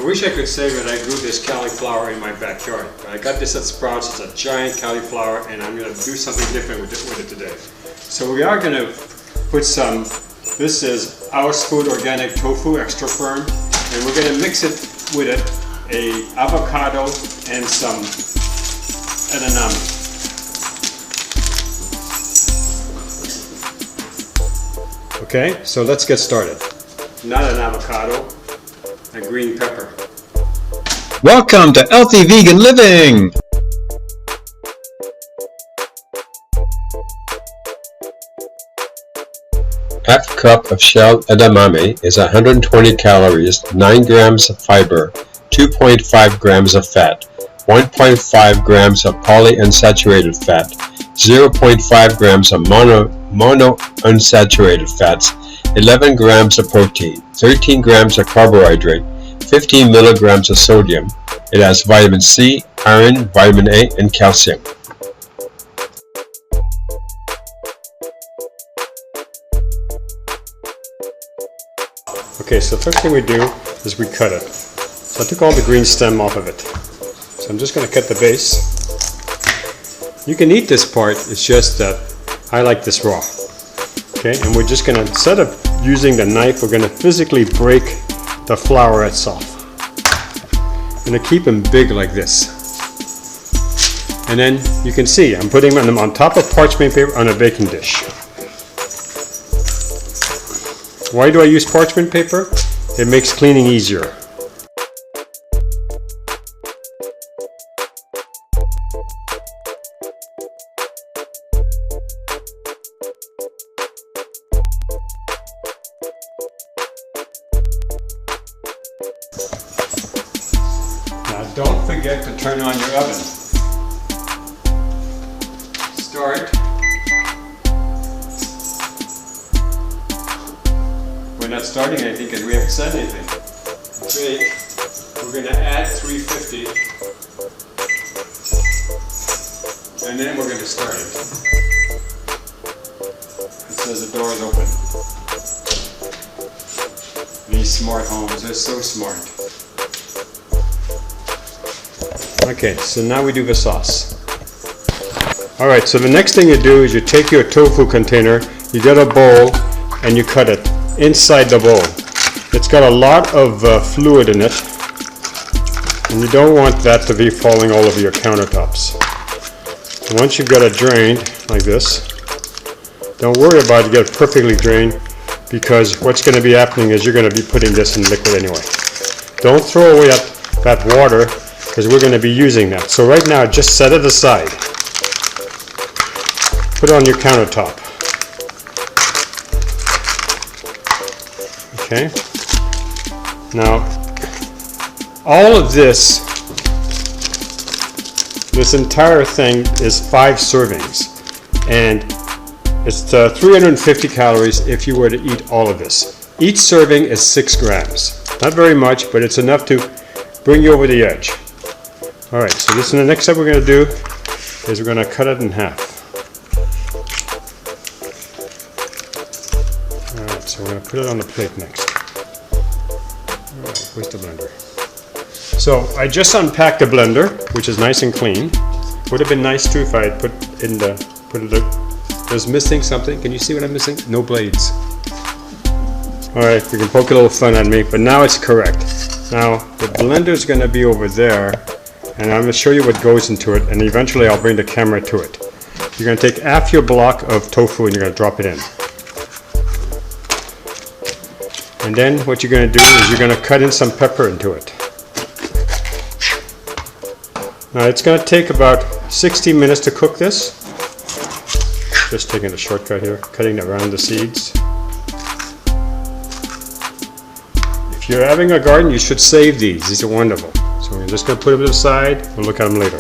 I wish I could say that I grew this cauliflower in my backyard, but I got this at Sprouts. It's a giant cauliflower, and I'm going to do something different with it today. So we are going to put some, this is House Food Organic Tofu Extra Firm, and we're going to mix it with a avocado and some edamame. Okay, so let's get started. Not an avocado, a green pepper. Welcome to Healthy Vegan Living! Half cup of shelled edamame is 120 calories, 9 grams of fiber, 2.5 grams of fat, 1.5 grams of polyunsaturated fat, 0.5 grams of monounsaturated fats, 11 grams of protein, 13 grams of carbohydrate, 15 milligrams of sodium. It has vitamin C, iron, vitamin A, and calcium. Okay, so the first thing we do is we cut it. So I took all the green stem off of it. So I'm just going to cut the base. You can eat this part, it's just that I like this raw. Okay, and we're just going to, instead of using the knife, we're going to physically break the flour itself. I'm going to keep them big like this. And then you can see I'm putting them on top of parchment paper on a baking dish. Why do I use parchment paper? It makes cleaning easier. Now don't forget to turn on your oven. Start. We're not starting anything because we haven't said anything. Bake. We're going to add 350. And then we're going to start it. It says the door is open. These smart homes, they're so smart. Okay, so now we do the sauce. Alright, so the next thing you do is you take your tofu container, you get a bowl, and you cut it inside the bowl. It's got a lot of fluid in it, and you don't want that to be falling all over your countertops. And once you've got it drained, like this, don't worry about it, get it perfectly drained, because what's going to be happening is you're going to be putting this in liquid anyway. Don't throw away that water, because we're going to be using that. So right now, just set it aside. Put it on your countertop. Okay. Now, all of this entire thing is 5 servings. And it's 350 calories if you were to eat all of this. Each serving is 6 grams. Not very much, but it's enough to bring you over the edge. Alright, so this is the next step we're going to do is we're going to cut it in half. Alright, so we're going to put it on the plate next. Alright, where's the blender? So I just unpacked the blender, which is nice and clean. Would have been nice too if I had put it was missing something. Can you see what I'm missing? No blades. Alright, you can poke a little fun at me, but now it's correct. Now the blender is going to be over there, and I'm going to show you what goes into it, and eventually I'll bring the camera to it. You're going to take half your block of tofu and you're going to drop it in. And then what you're going to do is you're going to cut in some pepper into it. Now it's going to take about 60 minutes to cook this. Just taking a shortcut here, cutting around the seeds. If you're having a garden, you should save these. These are wonderful. So we're just going to put them to the side. We'll look at them later.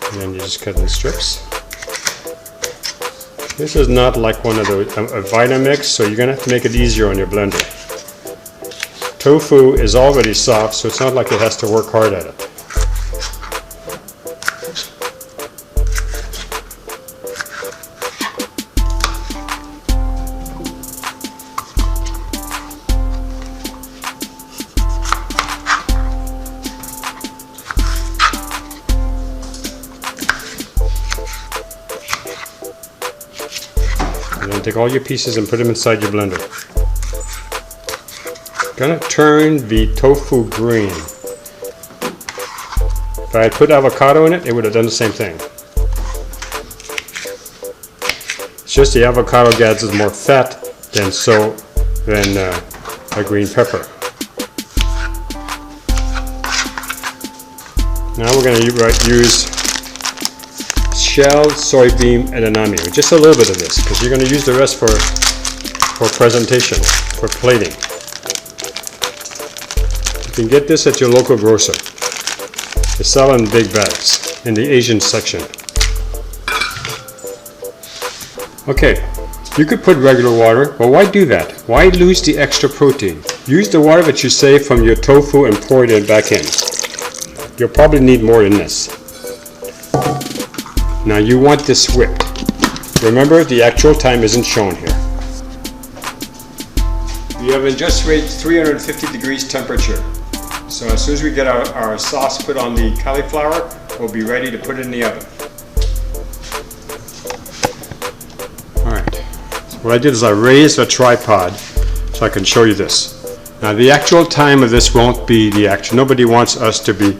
And then you just cut in strips. This is not like one of the a VideoMic, so you're going to have to make it easier on your blender. Tofu is already soft, so it's not like it has to work hard at it. take all your pieces and put them inside your blender. Gonna turn the tofu green. If I had put avocado in it, it would have done the same thing. It's just the avocado gathers more fat than a green pepper. Now we're going to use shelled soybean edamame, just a little bit of this, because you're going to use the rest for presentation, for plating. You can get this at your local grocer. They sell in big bags in the Asian section. Okay, you could put regular water, but why do that? Why lose the extra protein? Use the water that you save from your tofu and pour it back in. You'll probably need more than this. Now you want this whipped. Remember, the actual time isn't shown here. We have it just reached 350 degrees temperature. So as soon as we get our sauce put on the cauliflower, we'll be ready to put it in the oven. Alright, so what I did is I raised a tripod so I can show you this. Now the actual time of this won't be the actual, nobody wants us to be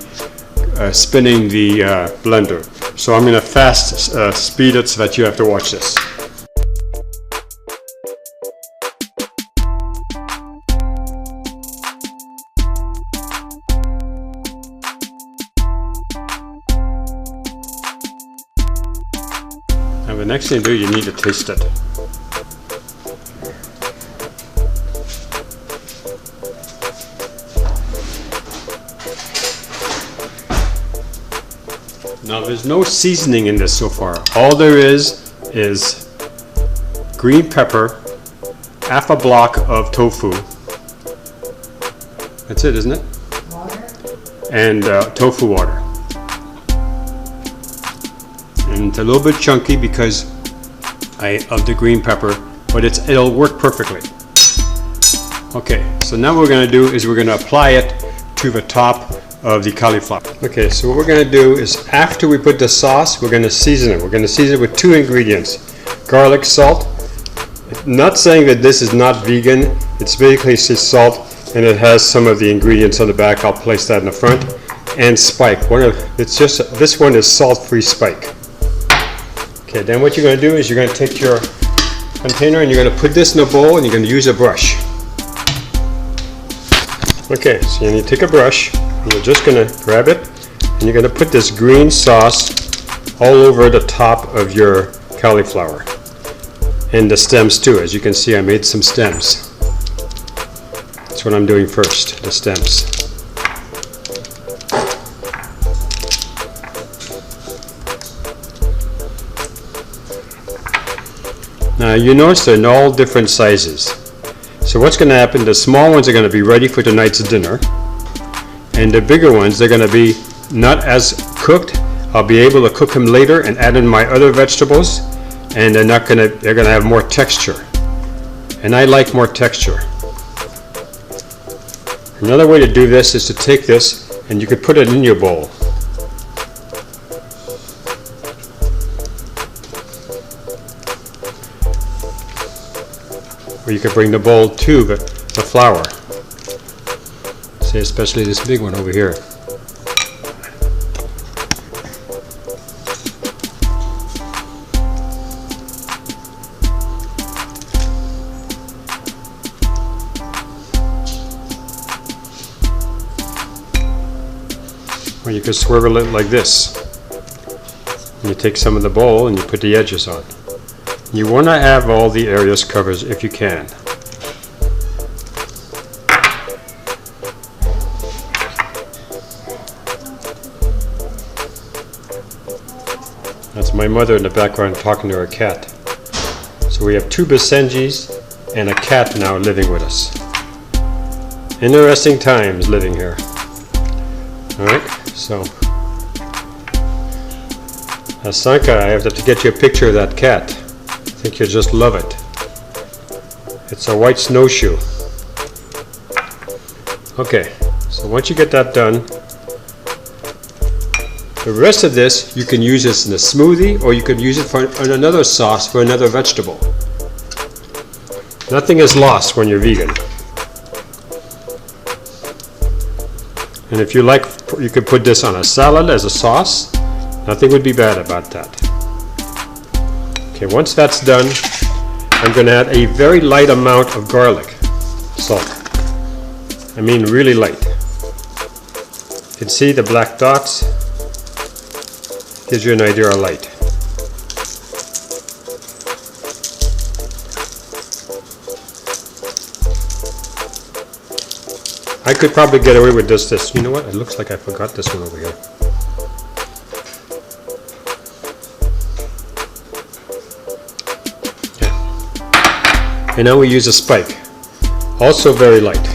spinning the blender. So I'm going to fast speed it so that you have to watch this. Now the next thing to do, you need to taste it. Now there's no seasoning in this so far. All there is green pepper, half a block of tofu. That's it, isn't it? Water. And tofu water. And it's a little bit chunky because of the green pepper, but it'll work perfectly. Okay, so now what we're going to do is we're going to apply it to the top of the cauliflower. Okay, so what we're going to do is after we put the sauce, we're going to season it. We're going to season it with 2 ingredients. Garlic salt. Not saying that this is not vegan. It's basically just salt, and it has some of the ingredients on the back. I'll place that in the front. And spike. This one is salt-free spike. Okay, then what you're going to do is you're going to take your container and you're going to put this in a bowl and you're going to use a brush. Okay, so you take a brush. You're just going to grab it and you're going to put this green sauce all over the top of your cauliflower and the stems too. As you can see, I made some stems. That's what I'm doing first, the stems. Now you notice they're in all different sizes. So what's going to happen, the small ones are going to be ready for tonight's dinner. And the bigger ones, they're going to be not as cooked. I'll be able to cook them later and add in my other vegetables, and they're going to have more texture. And I like more texture. Another way to do this is to take this and you could put it in your bowl. Or you could bring the bowl to the flour. Say especially this big one over here. Or you could swivel it like this. And you take some of the bowl and you put the edges on. You want to have all the areas covered if you can. That's my mother in the background talking to her cat. So we have 2 Basenjis and a cat now living with us. Interesting times living here. Alright, so Asanka, I have to get you a picture of that cat. I think you'll just love it. It's a white snowshoe. Okay, so once you get that done, the rest of this you can use this in a smoothie, or you could use it for another sauce for another vegetable. Nothing is lost when you're vegan. And if you like, you could put this on a salad as a sauce. Nothing would be bad about that. Okay, once that's done, I'm going to add a very light amount of garlic salt. I mean really light. You can see the black dots. Gives you an idea of light. I could probably get away with just this. You know what? It looks like I forgot this one over here. Yeah. And now we use a spike. Also very light.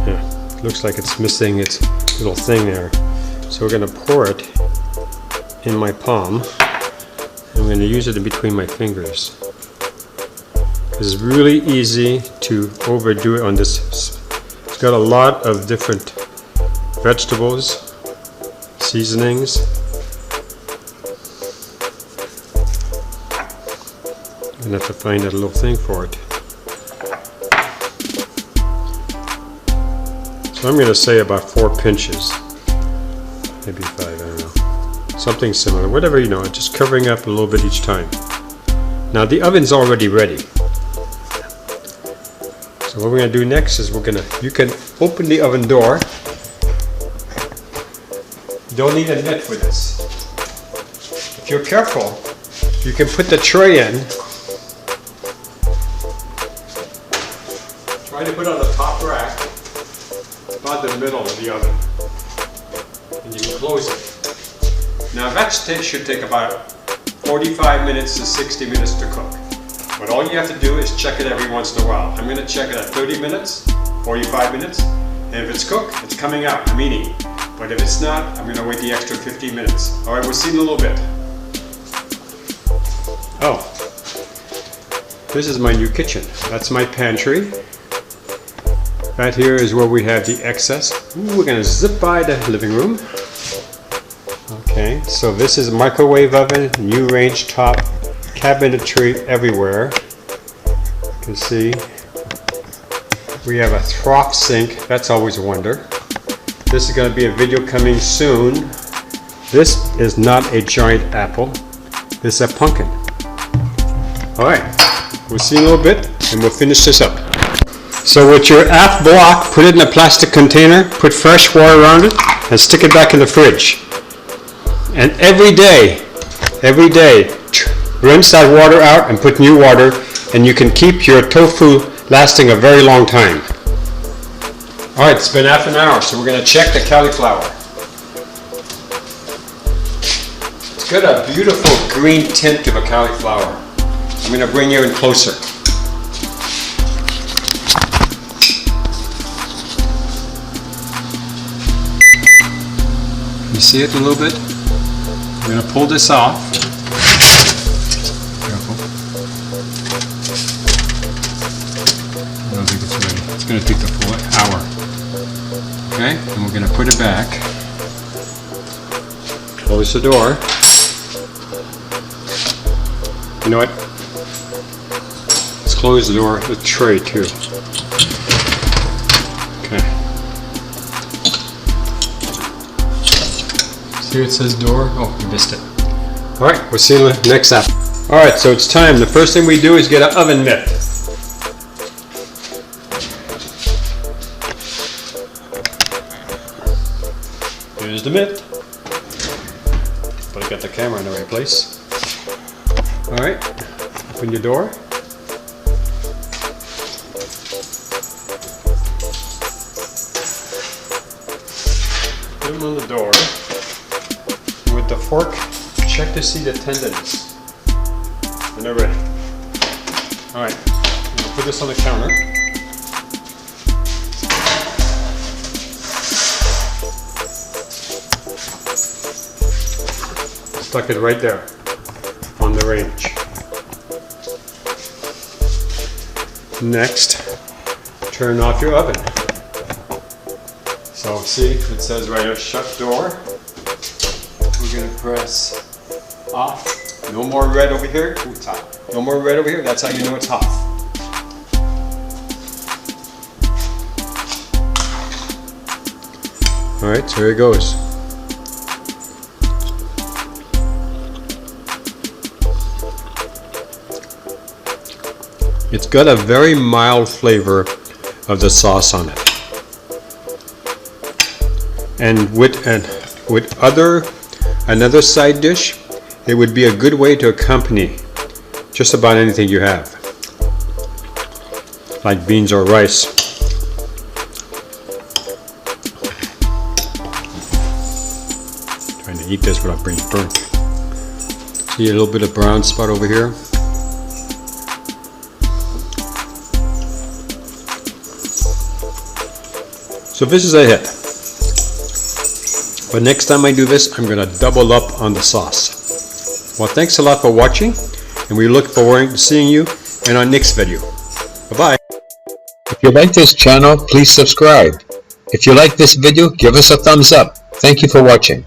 Yeah. Looks like it's missing its little thing there. So we're going to pour it in my palm. I'm going to use it in between my fingers. It's really easy to overdo it on this. It's got a lot of different vegetables, seasonings. I'm gonna have to find that little thing for it. So I'm gonna say about 4 pinches, maybe 5, I don't know. Something similar, whatever, you know, just covering up a little bit each time. Now the oven's already ready. So what we're going to do next is you can open the oven door. You don't need a mitt for this. If you're careful, you can put the tray in. Try to put it on the top rack, about the middle of the oven. And you can close it. Now that should take about 45 minutes to 60 minutes to cook. But all you have to do is check it every once in a while. I'm going to check it at 30 minutes, 45 minutes, and if it's cooked, it's coming out, I'm eating. But if it's not, I'm going to wait the extra 15 minutes. Alright, we'll see in a little bit. Oh, this is my new kitchen. That's my pantry. Right here is where we have the excess. Ooh, we're going to zip by the living room. Okay, so this is a microwave oven, new range top. Cabinetry everywhere. You can see we have a trough sink. That's always a wonder. This is going to be a video coming soon. This is not a giant apple. This is a pumpkin. Alright, we'll see in a little bit and we'll finish this up. So with your aft block, put it in a plastic container, put fresh water around it, and stick it back in the fridge. And every day, rinse that water out and put new water, and you can keep your tofu lasting a very long time. Alright, it's been half an hour, so we're going to check the cauliflower. It's got a beautiful green tint to the cauliflower. I'm going to bring you in closer. You see it a little bit? I'm going to pull this off. Careful. I don't think it's ready. It's going to take the full hour. Okay, and we're going to put it back. Close the door. You know what? Let's close the door, the tray too. Okay. See it says door? Oh, you missed it. Alright, we'll see you in the next app. Alright, so it's time. The first thing we do is get an oven mitt. Here's the mitt. But I got the camera in the right place. Alright, open your door. Put them on the door. With the fork, check to see the tendons. And they're ready. Alright, I'm going to put this on the counter. Stuck it right there on the range. Next, turn off your oven. So see, it says right here, shut door. We're going to press off. No more red over here. Ooh, it's hot. No more red over here. That's how you know it's hot. Alright, so here it goes. It's got a very mild flavor of the sauce on it. And with another side dish, it would be a good way to accompany just about anything you have, like beans or rice. Trying to eat this without being burnt. See a little bit of brown spot over here. So this is a hit. But next time I do this, I'm going to double up on the sauce. Well, thanks a lot for watching, and we look forward to seeing you in our next video. Bye-bye. If you like this channel, please subscribe. If you like this video, give us a thumbs up. Thank you for watching.